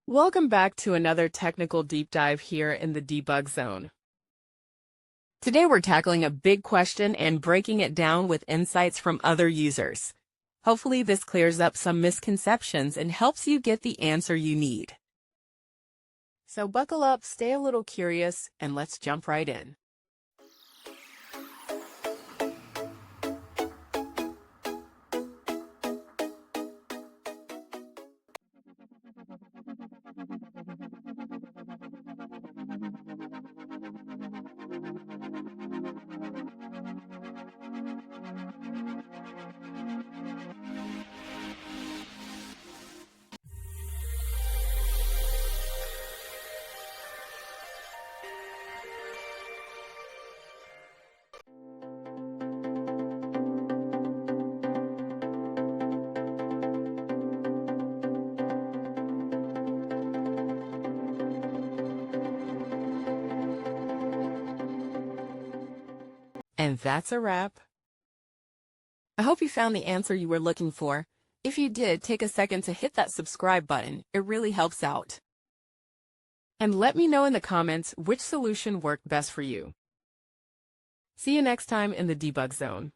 Welcome back to another technical deep dive here in the Debug Zone. Today we're tackling a big question and breaking it down with insights from other users. Hopefully this clears up some misconceptions and helps you get the answer you need. So buckle up, stay a little curious, and let's jump right in. And that's a wrap. I hope you found the answer you were looking for. If you did, take a second to hit that subscribe button. It really helps out. And let me know in the comments which solution worked best for you. See you next time in the Debug Zone.